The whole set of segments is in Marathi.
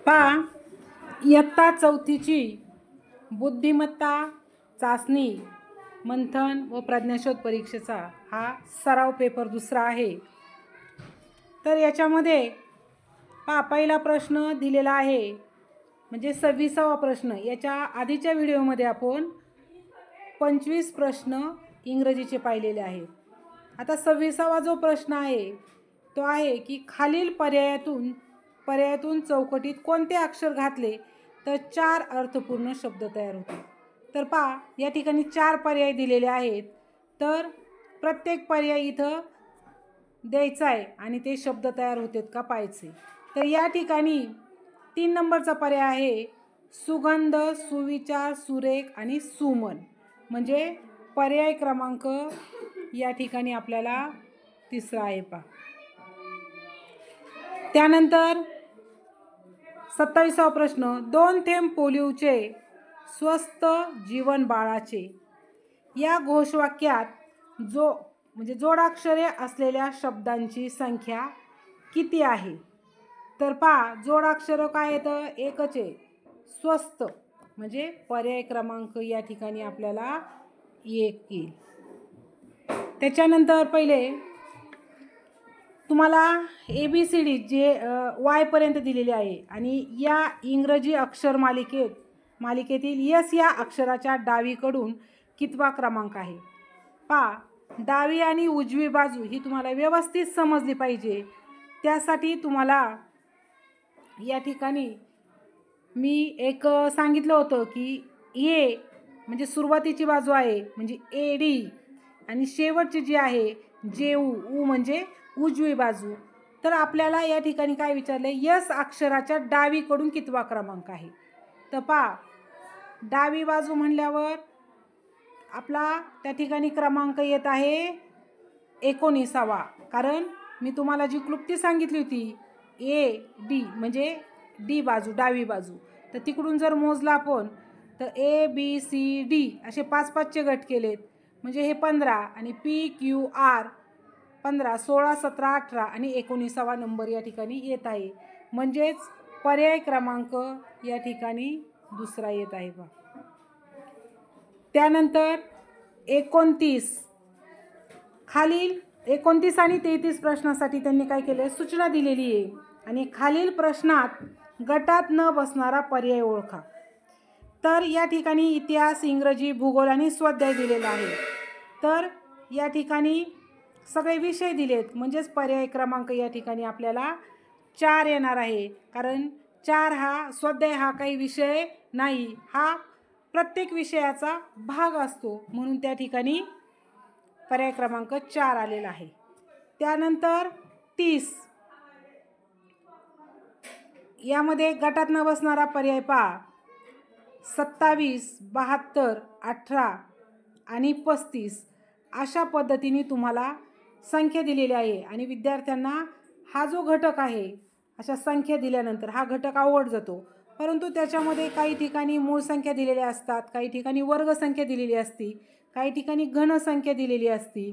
पहा, इयत्ता चौथीची बुद्धिमत्ता चाचणी मंथन व प्रज्ञाशोध परीक्षेचा हा सराव पेपर दुसरा आहे। तर याच्यामध्ये पहा, पहिला प्रश्न दिलेला आहे म्हणजे 26वा प्रश्न। याच्या आधीच्या व्हिडिओमध्ये आपण 25 प्रश्न इंग्रजीचे पाहिलेले आहेत। आता 26वा जो प्रश्न आहे तो आहे की खालील पर्यायातून चौकटीत कोणते अक्षर घातले तर 4 अर्थपूर्ण शब्द तयार होतील। तर पहा, या ठिकाणी 4 पर्याय दिलेले आहेत। तर प्रत्येक पर्याय इथं द्यायचा आहे आणि ते शब्द तयार होतात का पाहायचे। तर या ठिकाणी 3 नंबरचा पर्याय आहे सुगंध, सुविचार, सुरेख आणि सुमन। म्हणजे पर्याय क्रमांक या ठिकाणी आपल्याला तिसरा आहे पहा। त्यानंतर 27वा प्रश्न, 2 थेंब पोलिओचे स्वस्थ जीवन बाळाचे या घोषवाक्यात जोडाक्षरे असलेल्या शब्दांची संख्या किती आहे। तर पहा, जोडाक्षर काय येतं, एकच आहे, स्वस्थ। म्हणजे पर्याय क्रमांक या ठिकाणी आपल्याला 1 येईल। त्याच्यानंतर पहिले तुम्हाला ABCD जे Y पर्यंत दिलेले आहे आणि या इंग्रजी अक्षर मालिकेतील S या अक्षराच्या डावीकडून कितवा क्रमांक आहे। पहा, डावी आणि उजवी बाजू ही तुम्हाला व्यवस्थित समजली पाहिजे। त्यासाठी तुम्हाला या ठिकाणी मी एक सांगितलं होतं की A म्हणजे सुरुवातीची बाजू आहे म्हणजे AD आणि शेवटची जी आहे JU म्हणजे उजवी बाजू। तर आपल्याला या ठिकाणी काय विचारले, S अक्षराच्या डावीकडून कितवा क्रमांक आहे। तर पहा, डावी बाजू म्हणल्यावर आपला त्या ठिकाणी क्रमांक येत आहे 19वा। कारण मी तुम्हाला जी क्लुप्ती सांगितली होती AD म्हणजे D बाजू, डावी बाजू, तर तिकडून जर मोजला आपण तर ABCD असे 5-5चे गट केलेत म्हणजे हे 15 आणि PQR 15, 16, 17, 18 आणि 19वा नंबर या ठिकाणी येत आहे। म्हणजेच पर्याय क्रमांक या ठिकाणी दुसरा येत आहे बा। त्यानंतर 29 खालील 29 आणि 33 प्रश्नासाठी त्यांनी काय केले, सूचना दिलेली आहे आणि खालील प्रश्नात गटात न बसणारा पर्याय ओळखा। तर या ठिकाणी इतिहास, इंग्रजी, भूगोल आणि स्वाध्याय दिलेला आहे। तर या ठिकाणी सगळे विषय दिलेत म्हणजेच पर्याय क्रमांक या ठिकाणी आपल्याला 4 येणार आहे। कारण 4 हा स्वाध्याय हा काही विषय नाही, हा प्रत्येक विषयाचा भाग असतो, म्हणून त्या ठिकाणी पर्याय क्रमांक 4 आलेला आहे। त्यानंतर 30 यामध्ये गटात न बसणारा पर्याय पहा, 27, 72, 18 आणि 35 अशा पद्धतीने तुम्हाला संख्या दिलेली आहे आणि विद्यार्थ्यांना हा जो घटक आहे अशा संख्या दिल्यानंतर हा घटक आवड जातो। परंतु त्याच्यामध्ये काही ठिकाणी मूळ संख्या दिलेल्या असतात, काही ठिकाणी वर्ग संख्या दिलेली असती, काही ठिकाणी घन संख्या दिलेली असती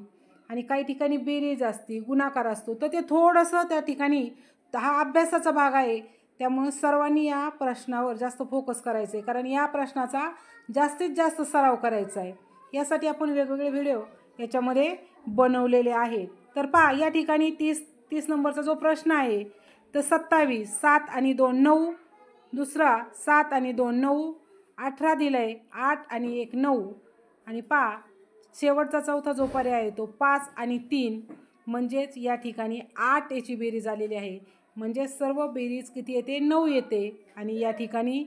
आणि काही ठिकाणी बेरीज असती, गुणाकार असतो। तर ते थोडंसं त्या ठिकाणी हा अभ्यासाचा भाग आहे, त्यामुळे सर्वांनी या प्रश्नावर जास्त फोकस करायचं आहे। कारण या प्रश्नाचा जास्तीत जास्त सराव करायचा आहे, यासाठी आपण वेगवेगळे व्हिडिओ याच्यामध्ये बनवलेले आहेत। तर पहा, या ठिकाणी 30 नंबरचा जो प्रश्न आहे तर 27, 7 आणि 2 9, दुसरा 7 आणि 2 9, 18 दिलंय, 8 आणि 1 9 आणि पहा शेवटचा चौथा जो पर्याय आहे तो 5 आणि 3 म्हणजेच या ठिकाणी 8 याची बेरीज आलेली आहे। म्हणजे सर्व बेरीज किती येते, 9 येते आणि या ठिकाणी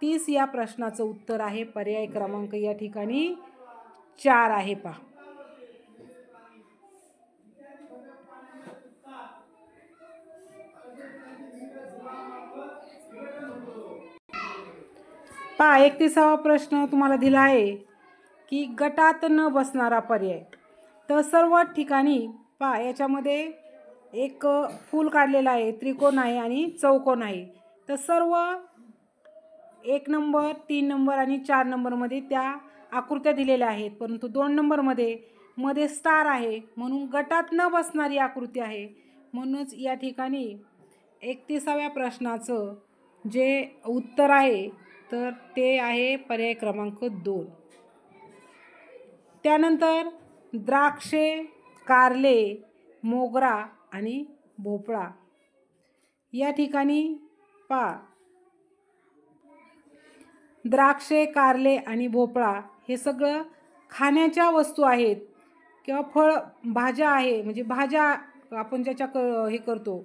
30 या प्रश्नाचं उत्तर आहे पर्याय क्रमांक या ठिकाणी 4 आहे पहा। पहा, 31वा प्रश्न तुम्हाला दिला आहे की गटात न बसणारा पर्याय। तर सर्व ठिकाणी पहा, याच्यामध्ये एक फूल काढलेला आहे, त्रिकोण आहे आणि चौकोन आहे। तर सर्व 1 नंबर, 3 नंबर आणि 4 नंबरमध्ये त्या आकृत्या दिलेल्या आहेत, परंतु 2 नंबरमध्ये स्टार आहे म्हणून गटात न बसणारी आकृती आहे। म्हणूनच या ठिकाणी 31व्या प्रश्नाचं जे उत्तर आहे तर ते आहे पर्याय क्रमांक 2. त्यानंतर द्राक्षे, कारले, मोगरा आणि भोपळा या ठिकाणी पहा, द्राक्षे, कारले आणि भोपळा हे सगळं खाण्याच्या वस्तू आहेत किंवा फळ भाज्या आहे, म्हणजे भाज्या आपण ज्याच्या हे करतो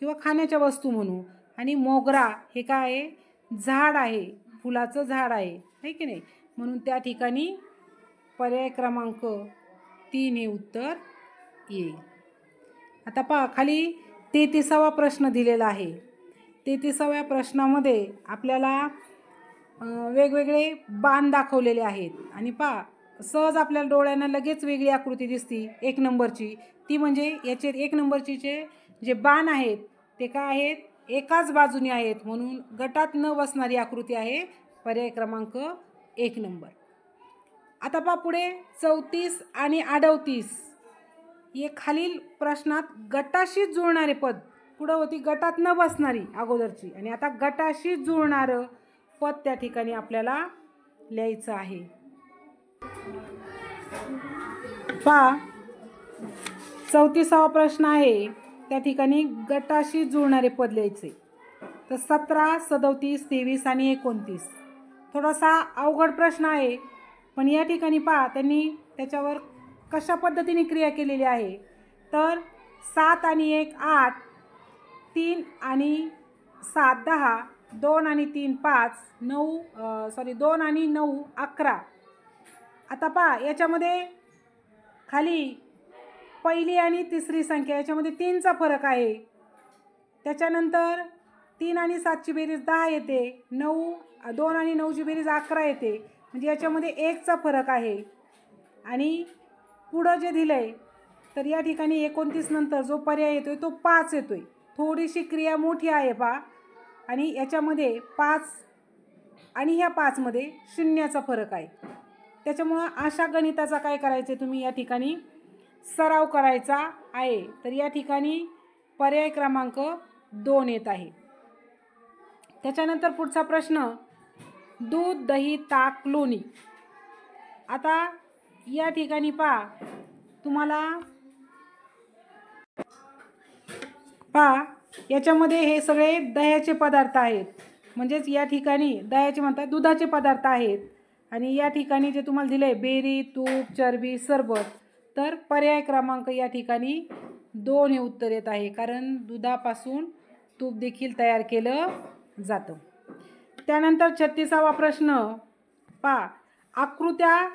किंवा खाण्याच्या वस्तू म्हणू. आणि मोगरा हे काय आहे, झाड आहे, फुलाचं झाड आहे की नाही. म्हणून त्या ठिकाणी पर्याय क्रमांक 3 हे उत्तर येईल. आता पहा, खाली 33वा प्रश्न दिलेला आहे. 33व्या प्रश्नामध्ये आपल्याला वेगवेगळे बाण दाखवलेले आहेत आणि पहा, सहज आपल्याला डोळ्यांना लगेच वेगळी आकृती दिसती 1 नंबरची. ती म्हणजे याचे 1 नंबरचे जे बाण आहेत ते काय आहेत, एकाच बाजूने आहेत, म्हणून गटात न बसणारी आकृती आहे पर्याय क्रमांक 1 नंबर. आता पहा पुढे 34 आणि 38 हे खालील प्रश्नात गटाशी जुळणारे पद. पुढं होती गटात न बसणारी अगोदरची, आणि आता गटाशी जुळणारं पद त्या ठिकाणी आपल्याला लिहायचं आहे. पहा 34वा प्रश्न आहे, त्या ठिकाणी गटाशी जुळणारे पद लिहायचे. तर 17, 37, 23 आणि 29 थोडासा अवघड प्रश्न आहे, पण या ठिकाणी पहा त्यांनी त्याच्यावर कशा पद्धतीने क्रिया केलेली आहे. तर 7 आणि 1 8, 3 आणि 7 10, 2 आणि 3 5, 2 आणि 9 11. आता पहा याच्यामध्ये खाली पहिली आणि तिसरी संख्या याच्यामध्ये 3चा फरक आहे. त्याच्यानंतर 3 आणि 7ची बेरीज 10 येते, 2 आणि 9ची बेरीज 11 येते, म्हणजे याच्यामध्ये 1चा फरक आहे. आणि पुढं जे दिलं आहे तर या ठिकाणी 29 नंतर जो पर्याय येतोय तो 5 येतोय. थोडीशी क्रिया मोठी आहे पहा, आणि याच्यामध्ये 5 आणि ह्या 5 मध्ये शून्याचा फरक आहे. त्याच्यामुळं अशा गणिताचा काय करायचं तुम्ही या ठिकाणी सराव करायचा आहे. तर या ठिकाणी पर्याय क्रमांक 2 येत आहे. त्याच्यानंतर पुढचा प्रश्न, दूध, दही, ताक, लोणी. आता या ठिकाणी पहा तुम्हाला पहा याच्यामध्ये हे सगळे दह्याचे पदार्थ आहेत, म्हणजेच या ठिकाणी दह्याचे म्हणतात दुधाचे पदार्थ आहेत. आणि या ठिकाणी जे तुम्हाला दिले बेरी, तूप, चरबी, सरबत, तर पर्याय क्रमांक या ठिकाणी 2 हे उत्तर येत आहे, कारण दुधापासून तूप देखील तयार केलं जातं. त्यानंतर 36वा प्रश्न पहा, आकृत्या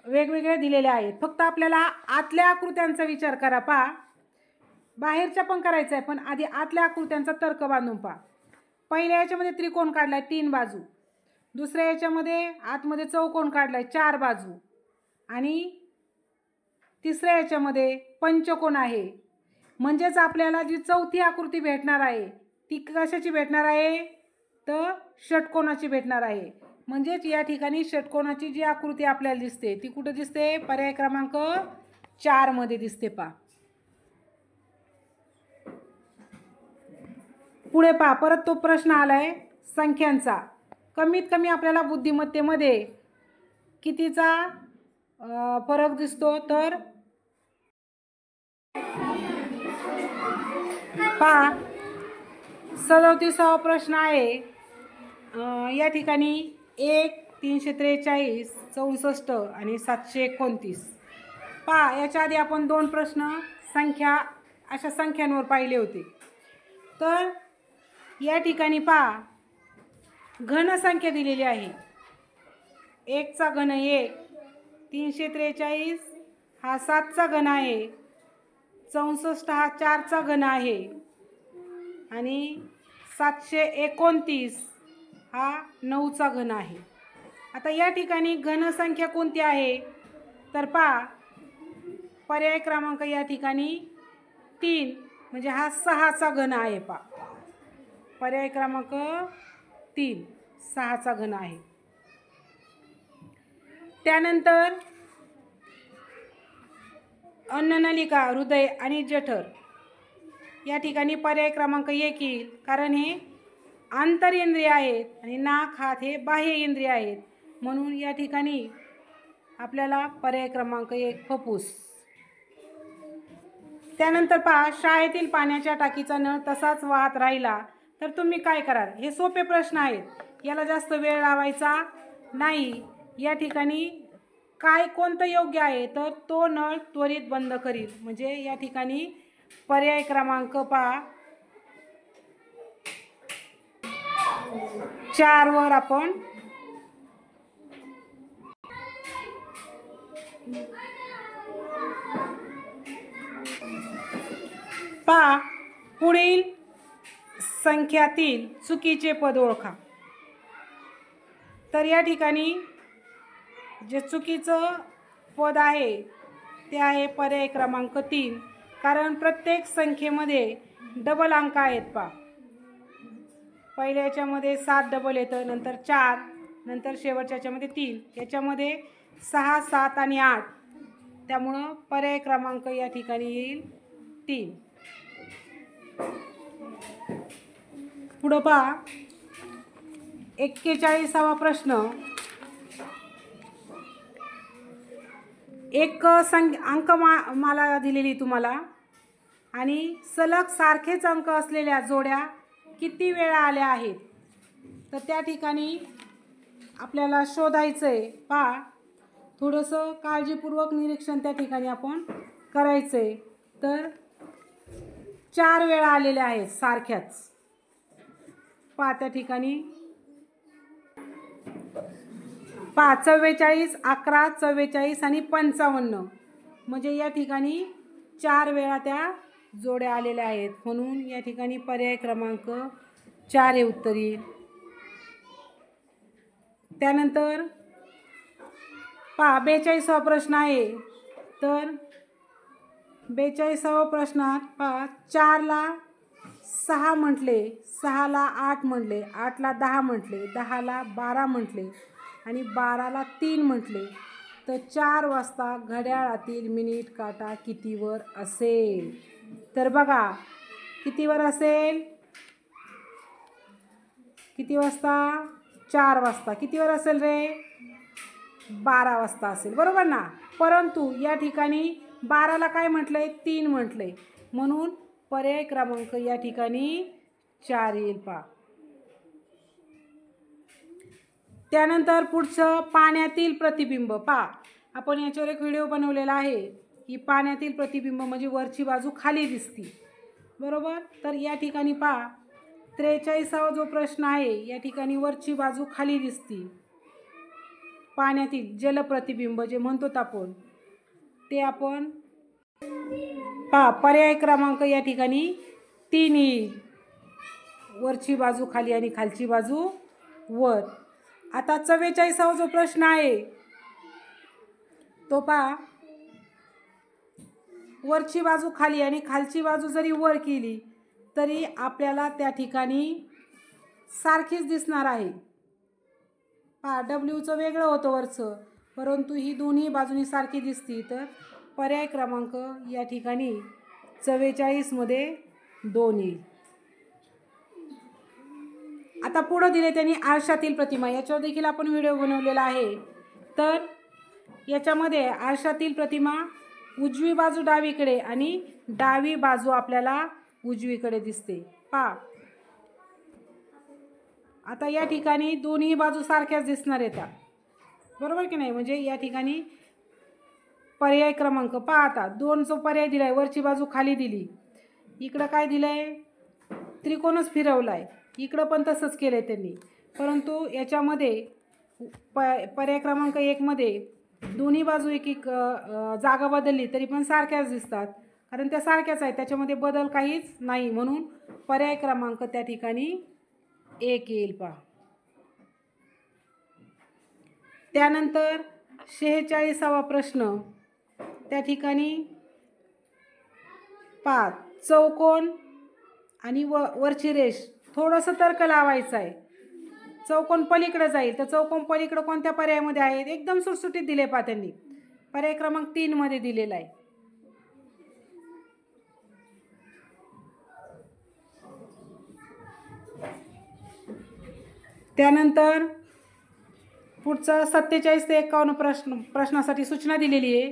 वेगवेगळ्या दिलेल्या आहेत, फक्त आपल्याला आतल्या आकृत्यांचा विचार करा. पहा बाहेरच्या पण करायचं आहे, पण आधी आतल्या आकृत्यांचा तर्क बांधून पहा. पहिल्या याच्यामध्ये त्रिकोण काढलाय 3 बाजू, दुसऱ्या याच्यामध्ये आतमध्ये चौकोन काढलाय 4 बाजू, आणि तिसऱ्या याच्यामध्ये पंचकोन आहे. म्हणजेच आपल्याला जी चौथी आकृती भेटणार आहे ती कशाची भेटणार आहे, तर षटकोनाची भेटणार आहे. म्हणजेच या ठिकाणी षटकोनाची जी आकृती आपल्याला दिसते ती कुठे दिसते, पर्याय क्रमांक 4 मध्ये दिसते. पहा पुढे पहा, परत तो प्रश्न आलाय संख्यांचा. कमीत कमी आपल्याला बुद्धिमत्तेमध्ये कितीचा फरक दिसतो, तर पहा 37वा प्रश्न आहे. या ठिकाणी 1, 343, 64 आणि 729. पहा याच्या आधी आपण 2 प्रश्न संख्या अशा संख्यांवर पाहिले होते. तर या ठिकाणी पहा घनसंख्या दिलेली आहे. 1चा घन 1, 343 हा 7चा घन आहे, 64 हा 4चा घन आहे, आणि 729 हा 9चा घन आहे. आता या ठिकाणी घनसंख्या कोणती आहे, तर पहा पर्याय क्रमांक या ठिकाणी 3, म्हणजे हा 6चा घन आहे. पहा पर्याय क्रमांक 3 6चा घन आहे. त्यानंतर अन्ननलिका, हृदय आणि जठर या ठिकाणी पर्याय क्रमांक 1 येईल, कारण हे आंतरेंद्रिय आहेत आणि नाक हात हे बाह्य इंद्रिय आहेत, म्हणून या ठिकाणी आपल्याला पर्याय क्रमांक 1 फुफ्फुस. त्यानंतर पहा, शाळेतील पाण्याच्या टाकीचा नळ तसाच वाहत राहिला तर तुम्ही काय कराल? हे सोपे प्रश्न आहेत, याला जास्त वेळ लावायचा नाही. या ठिकाणी कोणतं योग्य आहे? तर तो नळ त्वरित बंद करील. म्हणजे या ठिकाणी पर्याय क्रमांक पहा 4 वर आपण पहा, पुढील संख्यातील चुकीचे पद ओळखा. तर या ठिकाणी जे चुकीचं पद आहे ते आहे पर्याय क्रमांक 3, कारण प्रत्येक संख्येमध्ये डबल अंक आहेत. पहा, पहिल्या याच्यामध्ये 7 डबल येतं, नंतर 4, नंतर शेवटच्या याच्यामध्ये 3, याच्यामध्ये 6, 7 आणि 8. त्यामुळं पर्याय क्रमांक या ठिकाणी येईल 3. पुढं पहा, 41वा प्रश्न. एक अंकमाला दिलेली तुम्हाला आणि सलग सारखेच अंक असलेल्या जोड्या किती वेळा आल्या आहेत? तर त्या ठिकाणी आपल्याला शोधायचं आहे. पहा, थोडंसं काळजीपूर्वक निरीक्षण त्या ठिकाणी आपण करायचं आहे. तर 4 वेळा आलेल्या आहेत सारख्याच. पहा त्या ठिकाणी पहा 44, 11, 44 आणि 55. म्हणजे या ठिकाणी 4 वेळा त्या जोड्या आलेल्या आहेत, म्हणून या ठिकाणी पर्याय क्रमांक 4 हे उत्तर येईल. त्यानंतर पहा 42वा प्रश्न आहे. तर 42वा प्रश्नात पहा, 4ला 6 म्हटले, 6ला 8 म्हटले, 8ला 10 म्हटले, 10ला 12 म्हटले आणि 12ला 3 म्हटले. तर 4 वाजता घड्याळातील मिनिट काटा कितीवर असेल? तर बघा, कितीवर असेल? किती वाजता? 4 वाजता. कितीवर असेल रे? 12 वाजता असेल, बरोबर ना? परंतु या ठिकाणी 12ला काय म्हटलंय? 3 म्हटलंय, म्हणून पर्याय क्रमांक या ठिकाणी 4 येईल. पहा, त्यानंतर पुढचं पाण्यातील प्रतिबिंब. पहा, आपण याच्यावर एक व्हिडिओ बनवलेला आहे की पाण्यातील प्रतिबिंब म्हणजे वरची बाजू खाली दिसती, बरोबर? तर या ठिकाणी पहा 43वा जो प्रश्न आहे, या ठिकाणी वरची बाजू खाली दिसती. पाण्यातील जलप्रतिबिंब जे म्हणतो आपण, ते आपण पहा पर्याय क्रमांक या ठिकाणी 3 येईल. वरची बाजू खाली आणि खालची बाजू वर. आता 44वा जो प्रश्न आहे तो पहा, वरची बाजू खाली आणि खालची बाजू जरी वर केली तरी आपल्याला त्या ठिकाणी सारखीच दिसणार आहे. पहा, डब्ल्यूचं वेगळं होतं वरचं, परंतु ही दोन्ही बाजूनी सारखी दिसती. तर पर्याय क्रमांक या ठिकाणी 44 मध्ये 2 येईल. आता पुढं दिले त्यांनी आरशातील प्रतिमा. याच्यावर देखील आपण व्हिडिओ बनवलेला आहे. तर याच्यामध्ये आरशातील प्रतिमा उजवी बाजू डावीकडे आणि डावी बाजू आपल्याला उजवीकडे दिसते. पहा, आता या ठिकाणी दोन्ही बाजू सारख्याच दिसणार येतात, बरोबर की नाही? म्हणजे या ठिकाणी पर्याय क्रमांक पहा, आता 2 जो पर्याय दिलाय, वरची बाजू खाली दिली, इकडं काय दिलंय? त्रिकोणच फिरवलाय, इकडं पण तसंच केलंय त्यांनी. परंतु याच्यामध्ये पर्याय क्रमांक 1 मध्ये दोन्ही बाजू एक जागा बदलली तरी पण सारख्याच दिसतात, कारण त्या सारख्याच आहेत, त्याच्यामध्ये बदल काहीच नाही, म्हणून पर्याय क्रमांक त्या ठिकाणी 1 येईल. पहा, त्यानंतर 46वा प्रश्न. त्या ठिकाणी पहा, चौकोन आणि वरची रेष, थोडंसं तर्क लावायचं आहे. चौकोन पलीकडे जाईल, तर चौकोन पलीकडे कोणत्या पर्यायामध्ये आहेत? एकदम सुटसुटीत दिले. पहा, त्यांनी पर्याय क्रमांक 3 मध्ये दिलेला आहे. त्यानंतर पुढचं 47 ते 51 प्रश्नासाठी सूचना दिलेली आहे.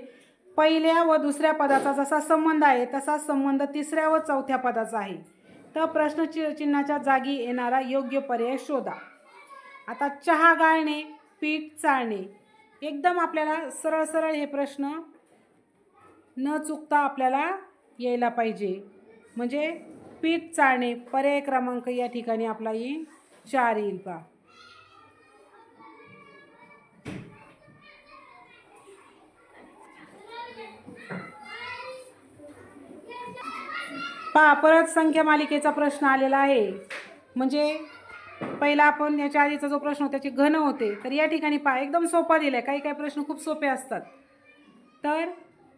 पहिल्या व दुसऱ्या पदाचा जसा संबंध आहे तसा संबंध तिसऱ्या व चौथ्या पदाचा आहे. तर प्रश्नचिन्हाच्या जागी येणारा योग्य पर्याय शोधा. आता चहा गाळणे, पीठ चाळणे, एकदम आपल्याला सरळ सरळ हे प्रश्न न चुकता आपल्याला यायला पाहिजे. म्हणजे पीठ चाळणे पर्याय क्रमांक या ठिकाणी आपला येईल 4 येईल. पहा परत संख्या मालिकेचा प्रश्न आलेला आहे. म्हणजे पहिला आपण याच्या आधीचा जो प्रश्न होता त्याचे घन होते, तर या ठिकाणी पहा एकदम सोपा दिलाय. काही काही प्रश्न खूप सोपे असतात. तर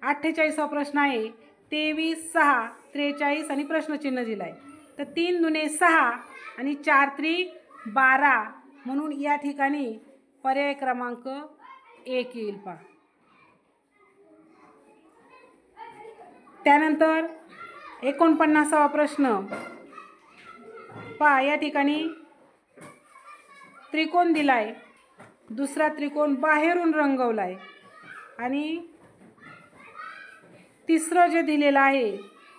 48वा प्रश्न आहे 23, 6, 43 आणि प्रश्नचिन्ह दिलाय. तर 3 दुने 6 आणि 4 त्रिक 12 म्हणून या ठिकाणी पर्याय क्रमांक 1 येईल. पहा त्यानंतर 49वा प्रश्न पहा, या ठिकाणी त्रिकोण दिलाय, दुसरा त्रिकोण बाहेरून रंगवलाय आणि तिसरं जे दिलेलं आहे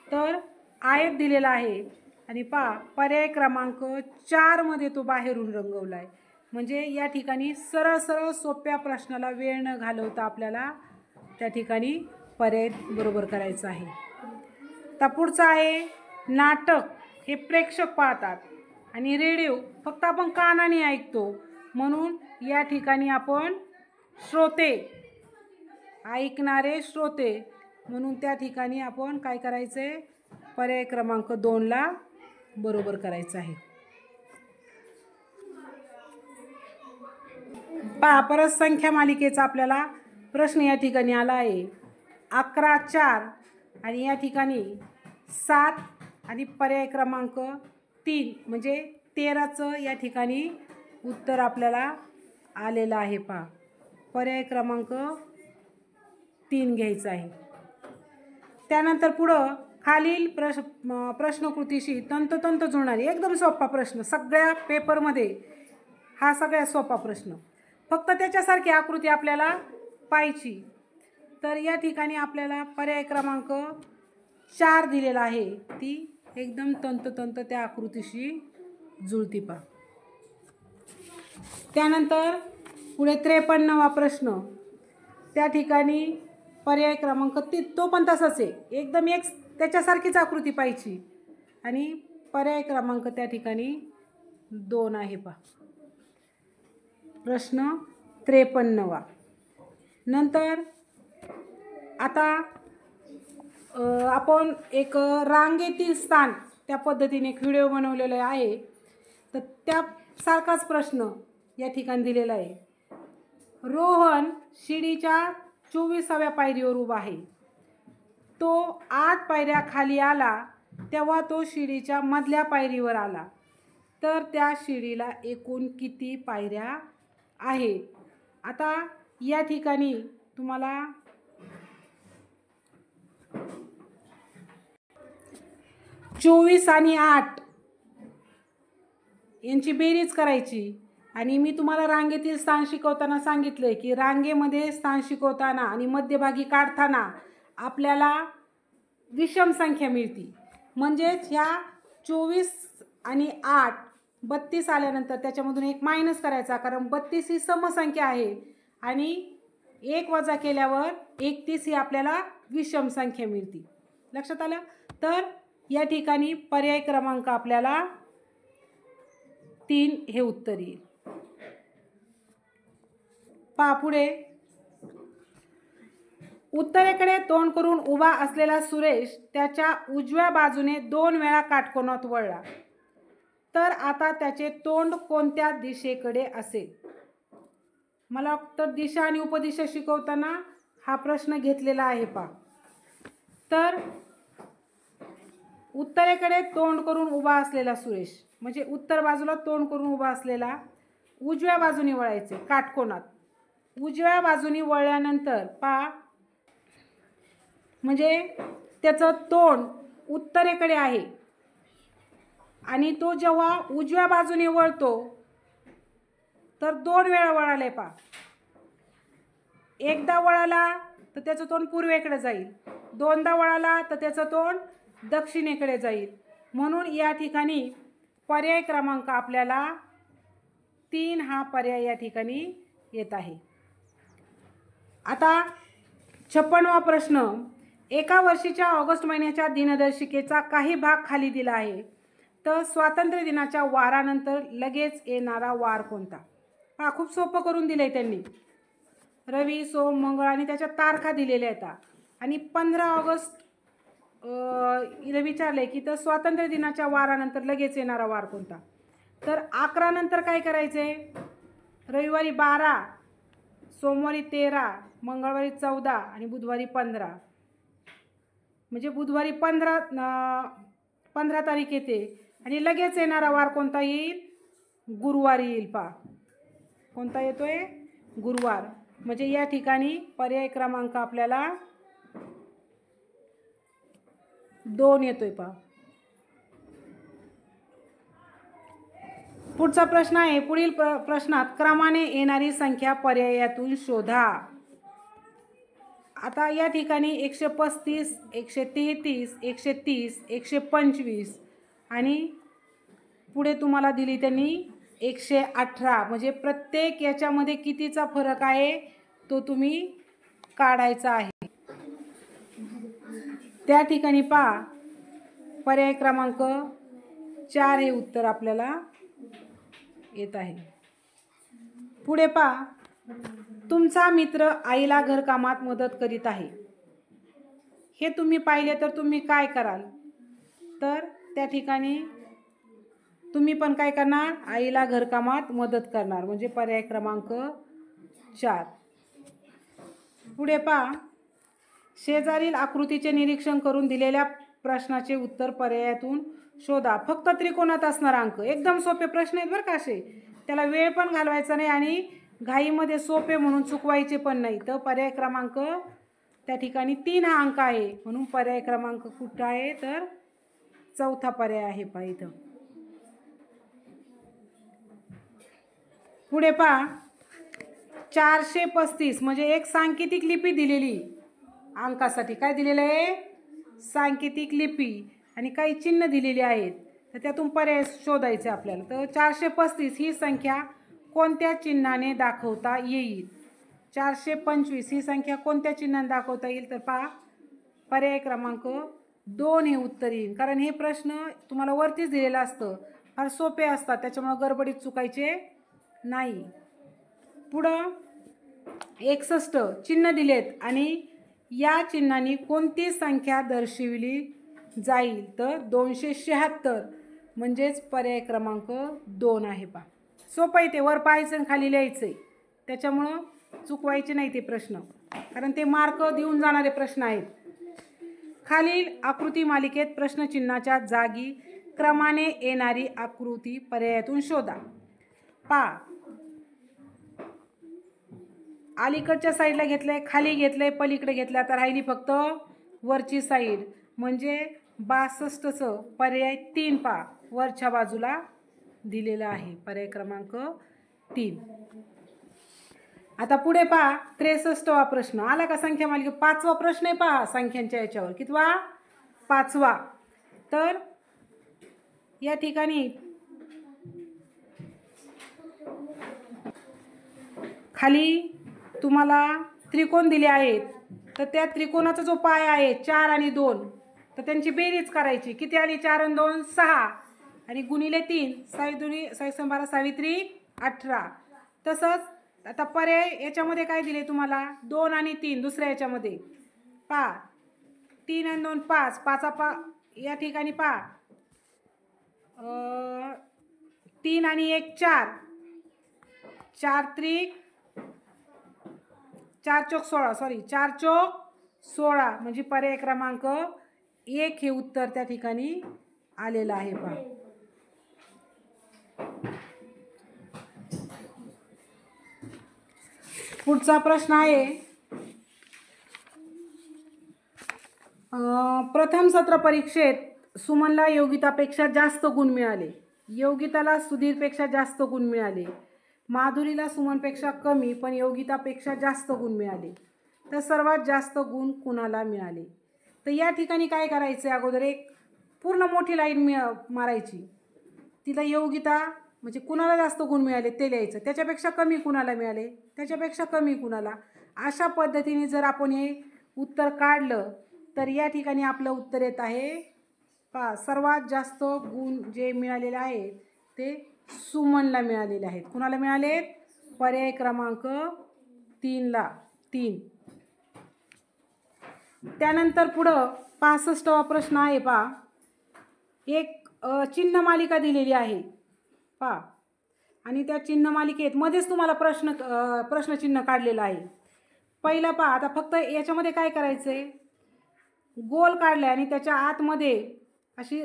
तर आयत दिलेला आहे आणि पहा पर्याय क्रमांक 4 मध्ये तो बाहेरून रंगवलाय. म्हणजे या ठिकाणी सरळ सरळ सोप्या प्रश्नाला वेळ न घालवता आपल्याला त्या ठिकाणी पर्याय बरोबर करायचा आहे. आता पुढचं आहे नाटक हे प्रेक्षक पाहतात आणि रेडिओ फक्त आपण कानाने ऐकतो, म्हणून या ठिकाणी आपण श्रोते, ऐकणारे श्रोते म्हणून त्या ठिकाणी आपण काय करायचे, पर्याय क्रमांक 2 ला बरोबर करायचं आहे. पहा परत संख्या मालिकेचा आपल्याला प्रश्न या ठिकाणी आला आहे 11, 4 आणि या ठिकाणी 7 आणि पर्याय क्रमांक 3 म्हणजे 13चं या ठिकाणी उत्तर आपल्याला आलेलं आहे. पहा पर्याय क्रमांक 3 घ्यायचा आहे. त्यानंतर पुढं खालील प्रश्नकृतीशी तंतोतंत जुळणारी एकदम सोपा प्रश्न, सगळ्या पेपरमध्ये हा सगळ्यात सोपा प्रश्न, फक्त त्याच्यासारखी आकृती आपल्याला पाहायची. तर या ठिकाणी आपल्याला पर्याय क्रमांक 4 दिलेला आहे, ती एकदम तंतोतंत त्या आकृतीशी जुळती. पहा त्यानंतर पुढे 53वा प्रश्न, त्या ठिकाणी पर्याय क्रमांक तो पण तसाच आहे, एकदम एक त्याच्यासारखीच आकृती पाहिजे आणि पर्याय क्रमांक त्या ठिकाणी 2 आहे. पहा प्रश्न 53वा. नंतर आता आपण एक रांगेतील स्थान त्या पद्धतीने एक व्हिडिओ बनवलेला आहे. तर त्यासारखाच प्रश्न या ठिकाणी दिलेला आहे. रोहन शिडीच्या 24व्या पायरीवर उभा आहे. तो 8 पायऱ्या खाली आला तेव्हा तो शिडीच्या मधल्या पायरीवर आला, तर त्या शिडीला एकूण किती पायऱ्या आहेत. आता या ठिकाणी तुम्हाला 24 आणि 8 यांची बेरीज करायची. आणि मी तुम्हाला रांगेतील स्थान शिकवताना सांगितलंय की रांगेमध्ये स्थान शिकवताना आणि मध्यभागी काढताना आपल्याला विषम संख्या मिळते. म्हणजेच ह्या 24 आणि 8 32 आल्यानंतर त्याच्यामधून एक मायनस करायचा, कारण 32 ही समसंख्या आहे आणि 1 वजा केल्यावर 31 ही आपल्याला विषम संख्या मिळते. लक्षात आलं. तर या ठिकाणी पर्याय क्रमांक आपल्याला 3 हे उत्तर येईल. पहा पुढे, उत्तरेकडे तोंड करून उभा असलेला सुरेश त्याच्या उजव्या बाजूने 2 वेळा काटकोनात वळला, तर आता त्याचे तोंड कोणत्या दिशेकडे असेल. मला तर दिशा आणि उपदिशा शिकवताना हा प्रश्न घेतलेला आहे. पहा तर उत्तरेकडे तोंड करून उभा असलेला सुरेश म्हणजे उत्तर बाजूला तोंड करून उभा असलेला, उजव्या बाजूने वळायचे काटकोनात. उजव्या बाजूने वळल्यानंतर पहा म्हणजे त्याचं तोंड उत्तरेकडे आहे आणि तो जेव्हा उजव्या बाजूने वळतो तर 2 वेळा वळाले पहा. एकदा वळाला तर त्याचं तोंड पूर्वेकडे जाईल, दोनदा वळाला तर त्याचं तोंड दक्षिणेकडे जाईल. म्हणून या ठिकाणी पर्याय क्रमांक आपल्याला 3 हा पर्याय या ठिकाणी येत आहे. आता 56वा प्रश्न. एका वर्षीच्या ऑगस्ट महिन्याच्या दिनदर्शिकेचा काही भाग खाली दिला आहे, तर स्वातंत्र्य दिनाच्या वारानंतर लगेच येणारा वार कोणता? हा खूप सोपं करून दिलंय त्यांनी. रवी, सोम, मंगळ आणि त्याच्या तारखा दिलेल्या आहेत. आणि 15 ऑगस्ट विचारले की तर स्वातंत्र्य दिनाच्या वारानंतर लगेच येणारा वार कोणता? तर 11 नंतर काय करायचे? रविवारी 12, सोमवारी 13, मंगळवारी 14 आणि बुधवारी 15. म्हणजे बुधवारी 15 तारीख येते आणि लगेच येणारा वार कोणता येईल? गुरुवारी येईल पहा. कोणता येतोय? गुरुवार. म्हणजे या ठिकाणी पर्याय क्रमांक आपल्याला 2 येतोय पहा. पुढचा प्रश्न आहे. पुढील प्रश्नात क्रमाने येणारी संख्या पर्यायातून शोधा. आता या ठिकाणी 135, 133, 130, 125 आणि पुढे तुम्हाला दिली त्यांनी 118. म्हणजे प्रत्येक याच्यामध्ये कितीचा फरक आहे तो तुम्ही काढायचा आहे. त्या ठिकाणी पहा पर्याय क्रमांक 4 हे उत्तर आपल्याला येत आहे. पुढे पहा. तुमचा मित्र आईला घरकामात मदत करीत आहे. हे तुम्ही पाहिले तर तुम्ही काय कराल? तर त्या ठिकाणी तुम्ही पण काय करणार? आईला घरकामात मदत करणार. म्हणजे पर्याय क्रमांक 4. पुढे पहा. शेजारील आकृतीचे निरीक्षण करून दिलेल्या प्रश्नाचे उत्तर पर्यायातून शोधा. फक्त त्रिकोणात असणार अंक. एकदम सोपे प्रश्न आहेत बरं का असे. त्याला वेळ पण घालवायचा नाही आणि घाईमध्ये सोपे म्हणून चुकवायचे पण नाही. तर पर्याय क्रमांक त्या ठिकाणी 3 हा अंक आहे. म्हणून पर्याय क्रमांक कुठं आहे? तर 4था पर्याय आहे पहा इथं. पुढे पहा. 435 म्हणजे एक सांकेतिक लिपी दिलेली अंकासाठी. काय दिलेलं आहे? सांकेतिक लिपी आणि काही चिन्ह दिलेली आहेत. तर त्यातून पर्याय शोधायचे आपल्याला. तर 435 ही संख्या कोणत्या चिन्हाने दाखवता येईल? 425 ही संख्या कोणत्या चिन्हाने दाखवता येईल? तर पहा पर्याय क्रमांक 2 हे उत्तर येईल. कारण हे प्रश्न तुम्हाला वरतीच दिलेलं असतं. फार सोपे असतात, त्याच्यामुळे गडबडीत चुकायचे नाही. पुढं 61 चिन्ह दिलेत आणि या चिन्हाने कोणती संख्या दर्शविली जाईल? तर 276 म्हणजेच पर्याय क्रमांक 2 आहे पहा. सोपं आहे ते. वर पाहायचं आणि खाली लिहायचं आहे. त्याच्यामुळं चुकवायचे नाही ते प्रश्न, कारण ते मार्क देऊन जाणारे प्रश्न आहेत. खालील आकृती मालिकेत प्रश्नचिन्हाच्या जागी क्रमाने येणारी आकृती पर्यायातून शोधा. पहा. अलीकडच्या साईडला घेतलंय, खाली घेतलंय, पलीकडे घेतला तर राहिली फक्त वरची साईड. म्हणजे 62चं पर्याय 3 पहा वरच्या बाजूला दिलेला आहे. पर्याय क्रमांक 3. आता पुढे पहा 63वा प्रश्न आला का? संख्या मालिका 5वा प्रश्न आहे पहा संख्यांच्या याच्यावर. कितवा? 5वा. तर या ठिकाणी खाली तुम्हाला त्रिकोण दिले आहेत. तर त्या त्रिकोणाचा जो पाय आहे 4 आणि 2, तर त्यांची बेरीज करायची. किती आली? 4 आणि 2 6 आणि गुणिले 3 6 दुनी 6 12 सावित्री 18. तसंच आता पर्याय याच्यामध्ये काय दिले तुम्हाला? 2 आणि 3 दुसऱ्या याच्यामध्ये पहा. 3 आणि 2 5, 5 या ठिकाणी पहा 3 आणि 1 4, 4 त्रिक 4 चौक 16 4 चौक 16 म्हणजे पर्याय क्रमांक 1 हे उत्तर त्या ठिकाणी आलेलं आहे पहा. पुढचा प्रश्न आहे. प्रथम सत्र परीक्षेत सुमनला योगितापेक्षा जास्त गुण मिळाले. योगिताला सुधीरपेक्षा जास्त गुण मिळाले. माधुरीला सुमनपेक्षा कमी पण योगितापेक्षा जास्त गुण मिळाले, तर सर्वात जास्त गुण कुणाला मिळाले? तर या ठिकाणी काय करायचं, अगोदर एक पूर्ण मोठी लाईन मारायची, तिला योगिता म्हणजे कुणाला जास्त गुण मिळाले ते लिहायचं, त्याच्यापेक्षा कमी कुणाला मिळाले, त्याच्यापेक्षा कमी कुणाला, अशा पद्धतीने जर आपण हे उत्तर काढलं तर या ठिकाणी आपलं उत्तर येत आहे सर्वात जास्त गुण जे मिळालेले आहेत ते सुमनला मिळालेले आहेत. कुणाला मिळालेत? पर्याय क्रमांक 3ला 3. त्यानंतर पुढं 65वा प्रश्न आहे एक चिन्ह मालिका दिलेली आहे आणि त्या चिन्ह मालिकेत मध्येच तुम्हाला प्रश्नचिन्ह काढलेलं आहे. पहिला आता फक्त याच्यामध्ये काय करायचंय, गोल काढले आणि त्याच्या आतमध्ये अशी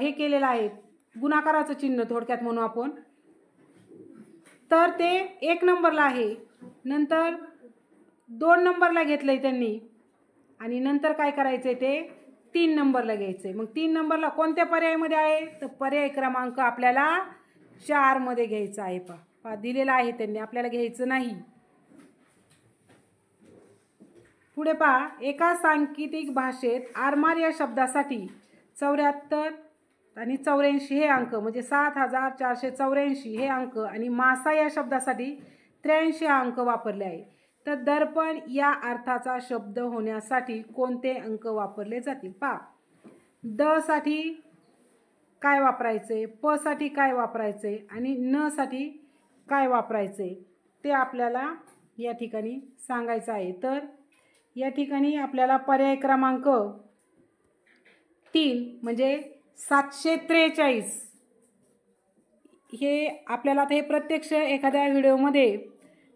हे केलेलं आहे गुणाकाराचं चिन्ह, थोडक्यात म्हणू आपण, तर ते 1 नंबरला आहे, नंतर 2 नंबरला घेतलंय त्यांनी आणि नंतर काय करायचंय ते 3 नंबरला घ्यायचंय. मग 3 नंबरला कोणत्या पर्यायामध्ये आहे, तर पर्याय क्रमांक आपल्याला 4 मध्ये घ्यायचा आहे. दिलेला आहे त्यांनी, आपल्याला घ्यायचं नाही. पुढे एका सांकेतिक भाषेत आरमार या शब्दासाठी 74 आणि 84 हे अंक म्हणजे 7484 हे अंक आणि मासा या शब्दासाठी 83 हा अंक वापरले आहे. तर दर्पण या अर्थाचा शब्द होण्यासाठी कोणते अंक वापरले जातील? द साठी काय वापरायचे, प साठी काय वापरायचे आणि न साठी काय वापरायचे ते आपल्याला या ठिकाणी सांगायचं आहे. तर या ठिकाणी आपल्याला पर्याय क्रमांक 3 म्हणजे 743 हे आपल्याला ते प्रत्यक्ष एखाद्या व्हिडिओमध्ये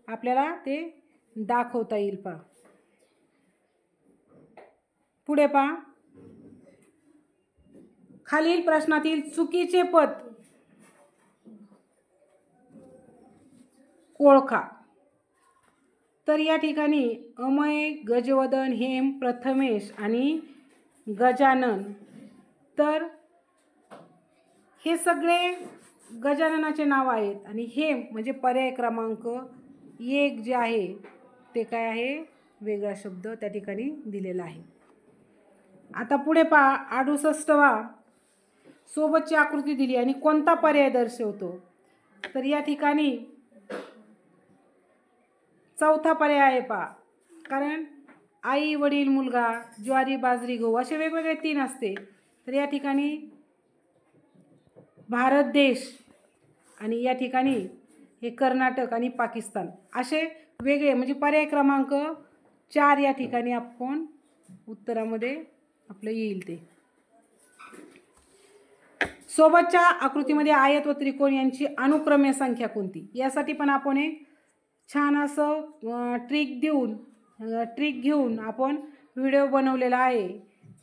आपल्याला ते दाखवता येईल. पुढे खालील प्रश्नातील चुकीचे पद ओळखा. तर या ठिकाणी अमय, गजवदन, हेम, प्रथमेश आणि गजानन, तर हे सगळे गजाननाचे नाव आहेत आणि हेम म्हणजे पर्याय क्रमांक 1 जे आहे ते काय आहे, वेगळा शब्द त्या ठिकाणी दिलेला आहे. आता पुढे 68वा सोबतची आकृती दिली आणि कोणता पर्याय दर्शवतो, तर या ठिकाणी चौथा पर्याय आहे कारण आई, वडील, मुलगा, ज्वारी, बाजरी, गहू असे वेगवेगळे 3 असते. तर या ठिकाणी भारत देश आणि या ठिकाणी हे कर्नाटक आणि पाकिस्तान असे वेगळे म्हणजे पर्याय क्रमांक 4 या ठिकाणी आपण उत्तरामध्ये आपलं येईल. ते सोबतच्या आकृतीमध्ये आयत व त्रिकोण यांची अनुक्रमे संख्या कोणती, यासाठी पण आपण एक छान असं ट्रिक घेऊन आपण व्हिडिओ बनवलेला आहे.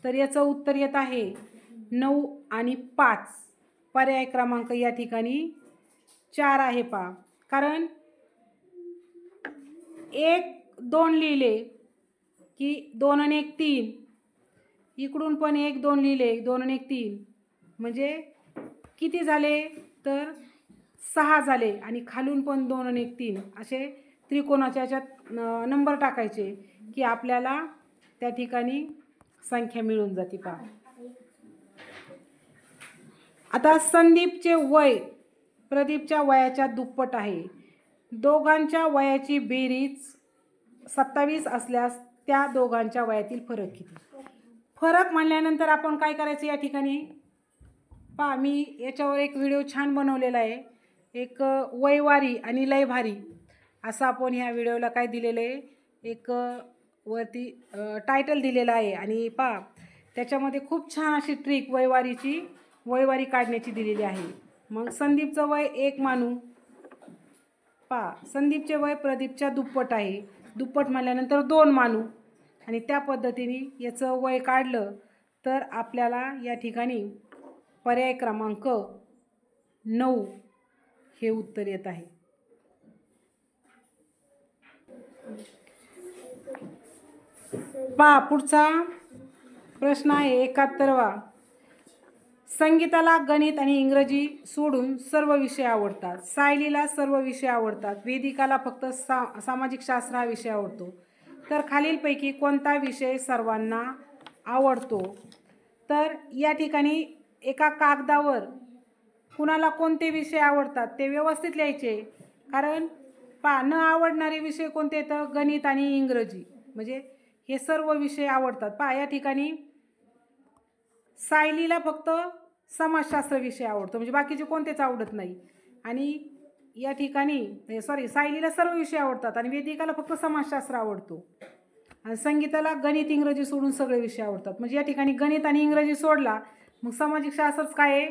तर याचं उत्तर येत आहे 9 आणि 5. पर्याय क्रमांक या ठिकाणी 4 आहे कारण 1 2 लिहिले की 2 आणि 1 3, इकडून पण 1 2 लिहिले 2 आणि 1 3 म्हणजे किती झाले, तर 6 झाले आणि खालून पण 2 आणि 1 3 असे त्रिकोणाच्या याच्यात नंबर टाकायचे की आपल्याला त्या ठिकाणी संख्या मिळून जाते. आता संदीपचे वय प्रदीपच्या वयाच्या दुप्पट आहे. दोघांच्या वयाची बेरीज 27 असल्यास त्या दोघांच्या वयातील फरक किती? फरक म्हणल्यानंतर आपण काय करायचं या ठिकाणी मी याच्यावर एक व्हिडिओ छान बनवलेला आहे, एक वयवारी आणि लयभारी असं आपण ह्या व्हिडिओला काय दिलेलं आहे, एक वरती टायटल दिलेला आहे आणि त्याच्यामध्ये खूप छान अशी ट्रिक वयवारी काढण्याची दिलेली आहे. मग संदीपचं वय 1 मानू. संदीपचे वय प्रदीपच्या दुप्पट आहे, दुप्पट म्हणल्यानंतर 2 मानू आणि त्या पद्धतीने याचं वय काढलं तर आपल्याला या ठिकाणी पर्याय क्रमांक 9 हे उत्तर येत आहे. पुढचा प्रश्न आहे 71वा. संगीताला गणित आणि इंग्रजी सोडून सर्व विषय आवडतात. सायलीला सर्व विषय आवडतात. वेदिकाला फक्त सामाजिक शास्त्र हा विषय आवडतो. तर खालीलपैकी कोणता विषय सर्वांना आवडतो? तर या ठिकाणी एका कागदावर कुणाला कोणते विषय आवडतात ते व्यवस्थित लिहायचे. कारण न आवडणारे विषय कोणते? तर गणित आणि इंग्रजी, म्हणजे हे सर्व विषय आवडतात. या ठिकाणी सायलीला फक्त समाजशास्त्र विषय आवडतो, म्हणजे बाकीचे कोणतेच आवडत नाही. आणि या ठिकाणी सायलीला सर्व विषय आवडतात आणि वेदिकाला फक्त समाजशास्त्र आवडतो. आणि संगीताला गणित इंग्रजी सोडून सगळे विषय आवडतात. म्हणजे या ठिकाणी गणित आणि इंग्रजी सोडला मग सामाजिक शास्त्रच काय आहे?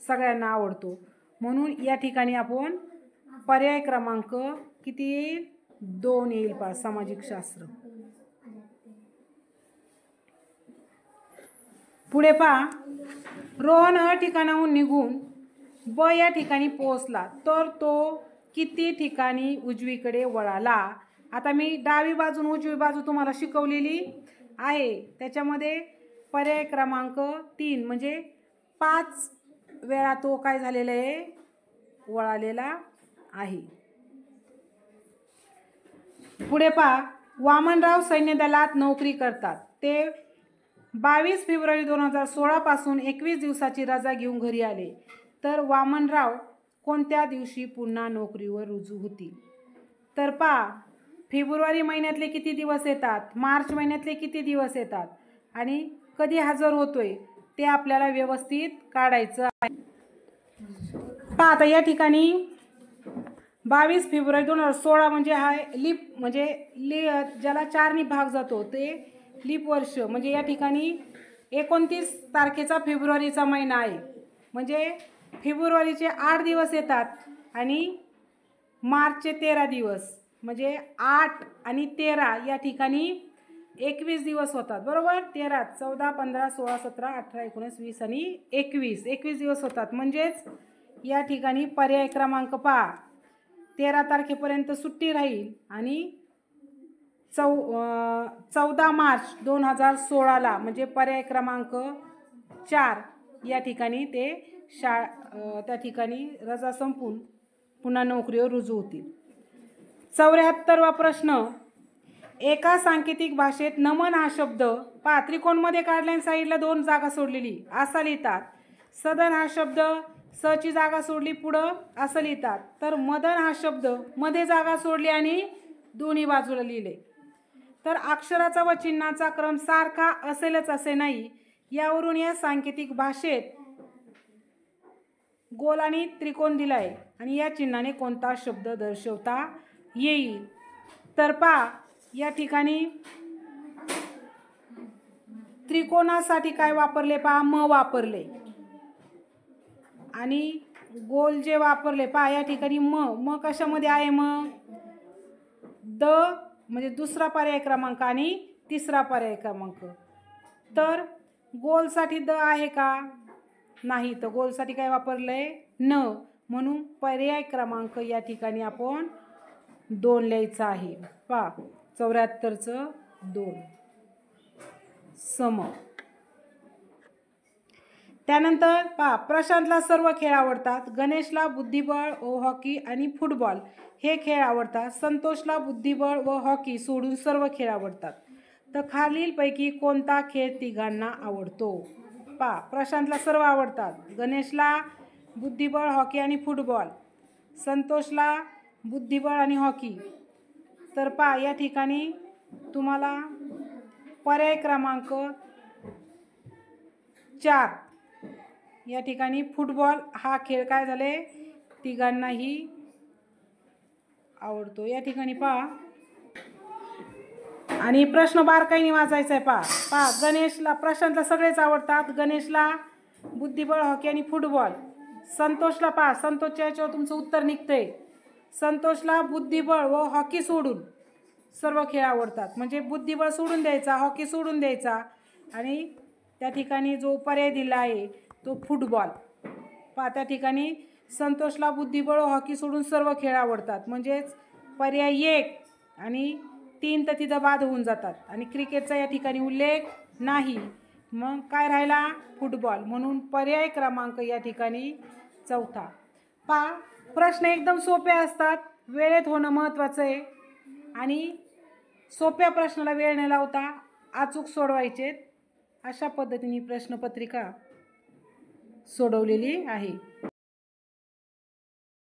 सगळ्यांना आवडतो. म्हणून या ठिकाणी आपण पर्याय क्रमांक किती येईल? 2 येईल. सामाजिक शास्त्र. पुढे रोहन अ ठिकाणाहून निघून ब या ठिकाणी पोहोचला तर तो किती ठिकाणी उजवीकडे वळाला? आता मी डावी बाजून उजवी बाजू तुम्हाला शिकवलेली आहे. त्याच्यामध्ये पर्याय क्रमांक 3 म्हणजे 5 वेळा तो काय झालेला आहे? वळालेला आहे. पुढे वामनराव सैन्य दलात नोकरी करतात. ते 22 फेब्रुवारी 2016 पासून 21 दिवसाची रजा घेऊन घरी आले. तर वामनराव कोणत्या दिवशी पुन्हा नोकरीवर रुजू होतील? तर फेब्रुवारी महिन्यातले किती दिवस येतात? मार्च महिन्यातले किती दिवस येतात? आणि कधी हजर होतोय ते आपल्याला व्यवस्थित काढायचं आहे. आता या ठिकाणी 22 फेब्रुवारी 2016 म्हणजे हा लीप, म्हणजे ज्याला 4 भाग जातो ते लीप वर्ष. म्हणजे या ठिकाणी 29 तारखेचा फेब्रुवारीचा महिना आहे. म्हणजे फेब्रुवारीचे 8 दिवस येतात आणि मार्चचे 13 दिवस, म्हणजे 8 आणि 13 या ठिकाणी 21 दिवस होतात. बरोबर? 13, 14, 15, 16, 17, 18, 19, 20 आणि 21 दिवस होतात. म्हणजेच या ठिकाणी पर्याय क्रमांक 13 तारखेपर्यंत सुट्टी राहील आणि 14 मार्च 2016ला म्हणजे पर्याय क्रमांक 4 या ठिकाणी ते त्या ठिकाणी रजा संपून पुन्हा नोकरीवर रुजू होतील. 74वा प्रश्न. एका सांकेतिक भाषेत नमन हा शब्द त्रिकोणमध्ये काढल्याने साईडला 2 जागा सोडलेली असा लिहितात. सदन हा शब्द ची जागा सोडली पुढं असं लिहितात. तर मदन हा शब्द मध्ये जागा सोडली आणि दोन्ही बाजूला लिहिले. तर अक्षराचा व चिन्हाचा क्रम सारखा असेलच असे नाही. यावरून या सांकेतिक भाषेत गोल आणि त्रिकोण दिलाय आणि या चिन्हाने कोणता शब्द दर्शवता येईल? तर या ठिकाणी त्रिकोणासाठी काय वापरले? म वापरले आणि गोल जे वापरले या ठिकाणी म कशामध्ये आहे? द म्हणजे दुसरा पर्याय क्रमांक आणि तिसरा पर्याय क्रमांक. तर गोलसाठी द आहे का? नाही. तर गोलसाठी काय वापरलंय? न. म्हणून पर्याय क्रमांक या ठिकाणी आपण 2 लिहायचा आहे. 74चं 2 सम. त्यानंतर प्रशांतला सर्व खेळ आवडतात. गणेशला बुद्धिबळ व हॉकी आणि फुटबॉल हे खेळ आवडतात. संतोषला बुद्धिबळ व हॉकी सोडून सर्व खेळ आवडतात. तर खालीलपैकी कोणता खेळ तिघांना आवडतो? प्रशांतला सर्व आवडतात. गणेशला बुद्धिबळ, हॉकी आणि फुटबॉल. संतोषला बुद्धिबळ आणि हॉकी. तर या ठिकाणी तुम्हाला पर्याय क्रमांक 4 या ठिकाणी फुटबॉल हा खेळ काय झाले? तिघांनाही आवडतो. या ठिकाणी आणि प्रश्न बारकाईने वाचायचा आहे. गणेशला, प्रशांतला सगळेच आवडतात. गणेशला बुद्धिबळ, हॉकी आणि फुटबॉल. संतोषला संतोषच्या याच्यावर तुमचं उत्तर निघतंय. संतोषला बुद्धिबळ व हॉकी सोडून सर्व खेळ आवडतात. म्हणजे बुद्धिबळ सोडून द्यायचा, हॉकी सोडून द्यायचा आणि त्या ठिकाणी जो पर्याय दिला आहे तो फुटबॉल. त्या ठिकाणी संतोषला बुद्धिबळ व हॉकी सोडून सर्व खेळ आवडतात. म्हणजेच पर्याय 1 आणि 3 तर तिथं बाद होऊन जातात आणि क्रिकेटचा या ठिकाणी उल्लेख नाही. मग काय राहिला? फुटबॉल. म्हणून पर्याय क्रमांक या ठिकाणी चौथा. पहा, प्रश्न एकदम सोपे असतात, वेळेत होणं महत्त्वाचं आहे आणि सोप्या प्रश्नाला वेळ न लावता अचूक सोडवायचे. अशा पद्धतीने प्रश्नपत्रिका सोडवलेली आहे.